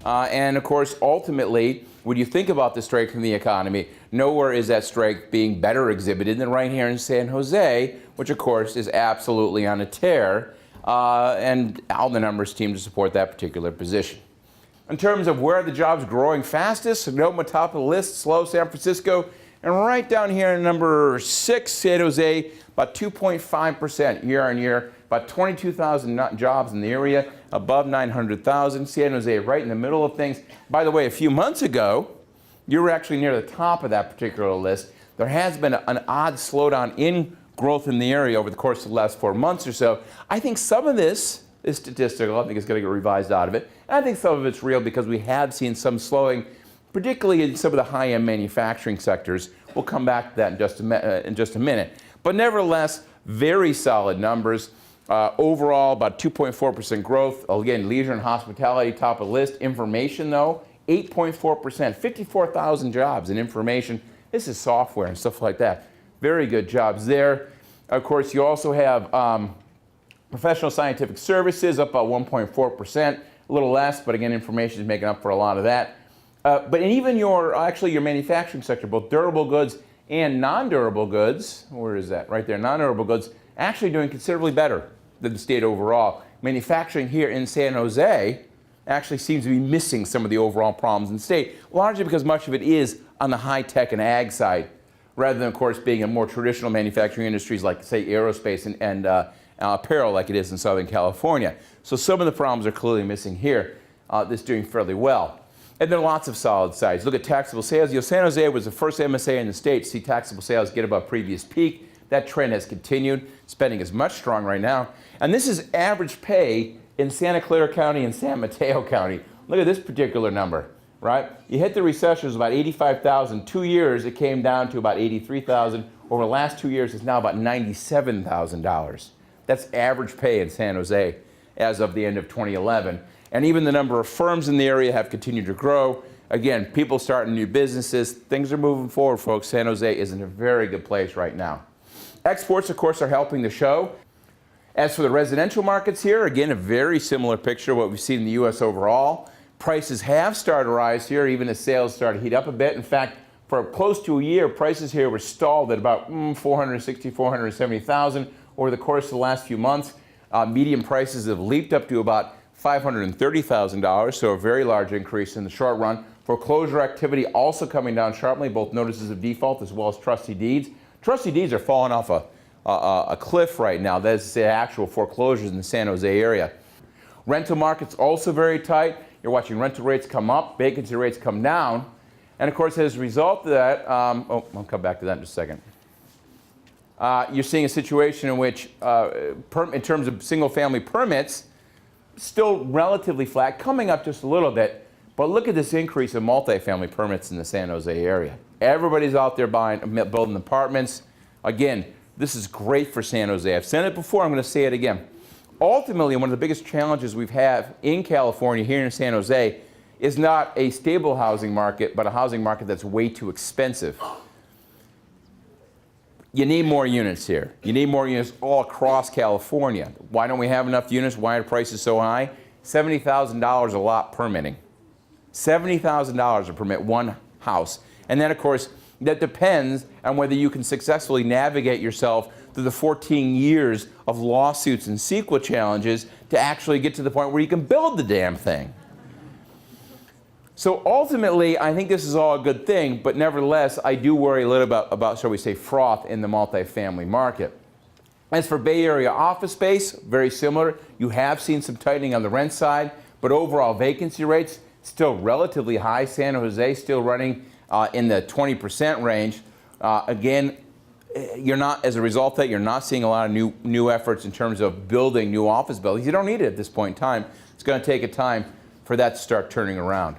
And of course, ultimately, when you think about the strength in the economy, nowhere is that strength being better exhibited than right here in San Jose, which of course is absolutely on a tear, and all the numbers seem to support that particular position. In terms of where are the jobs growing fastest, Sonoma top of the list, slow San Francisco, and right down here in number 6, San Jose, about 2.5% year on year, about 22,000 jobs in the area, above 900,000. San Jose right in the middle of things. By the way, a few months ago, you were actually near the top of that particular list. There has been an odd slowdown in growth in the area over the course of the last 4 months or so. I think some of this is statistical. I think it's going to get revised out of it. And I think some of it's real because we have seen some slowing, particularly in some of the high-end manufacturing sectors. We'll come back to that in just a minute. But nevertheless, very solid numbers. Overall, about 2.4% growth. Again, leisure and hospitality, top of the list. Information, though, 8.4%. 54,000 jobs in information. This is software and stuff like that. Very good jobs there. Of course, you also have professional scientific services, up about 1.4%. A little less, but again, information is making up for a lot of that. But even your manufacturing sector, both durable goods and non-durable goods, where is that? Right there, non-durable goods, actually doing considerably better than the state overall. Manufacturing here in San Jose actually seems to be missing some of the overall problems in the state, largely because much of it is on the high-tech and ag side, rather than, of course, being in more traditional manufacturing industries like, say, aerospace and apparel like it is in Southern California. So some of the problems are clearly missing here. That's doing fairly well. And there are lots of solid sides. Look at taxable sales. San Jose was the first MSA in the state to see taxable sales get above previous peak. That trend has continued. Spending is much strong right now. And this is average pay in Santa Clara County and San Mateo County. Look at this particular number, right? You hit the recession, it was about 85,000. 2 years, it came down to about 83,000. Over the last 2 years, it's now about $97,000. That's average pay in San Jose as of the end of 2011. And even the number of firms in the area have continued to grow. Again, people starting new businesses. Things are moving forward, folks. San Jose is in a very good place right now. Exports, of course, are helping the show. As for the residential markets here, again, a very similar picture of what we've seen in the U.S. overall. Prices have started to rise here, even as sales started to heat up a bit. In fact, for close to a year, prices here were stalled at about 460,000, 470,000 over the course of the last few months. Median prices have leaped up to about $530,000, so a very large increase in the short run. Foreclosure activity also coming down sharply, both notices of default as well as trustee deeds. Trustee deeds are falling off a cliff right now. That is to say, actual foreclosures in the San Jose area. Rental market's also very tight. You're watching rental rates come up, vacancy rates come down. And of course, as a result of that, I'll come back to that in just a second. You're seeing a situation in which, in terms of single-family permits, still relatively flat, coming up just a little bit. But look at this increase in multifamily permits in the San Jose area. Everybody's out there building apartments. Again, this is great for San Jose. I've said it before, I'm going to say it again. Ultimately, one of the biggest challenges we've had in California, here in San Jose, is not a stable housing market, but a housing market that's way too expensive. You need more units here. You need more units all across California. Why don't we have enough units? Why are prices so high? $70,000 a lot permitting. $70,000 to permit one house. And then, of course, that depends on whether you can successfully navigate yourself through the 14 years of lawsuits and CEQA challenges to actually get to the point where you can build the damn thing. So ultimately, I think this is all a good thing, but nevertheless, I do worry a little about, shall we say, froth in the multifamily market. As for Bay Area office space, very similar. You have seen some tightening on the rent side, but overall vacancy rates still relatively high. San Jose still running in the 20% range. Again, you're not, as a result of that, you're not seeing a lot of new efforts in terms of building new office buildings. You don't need it at this point in time. It's going to take a time for that to start turning around.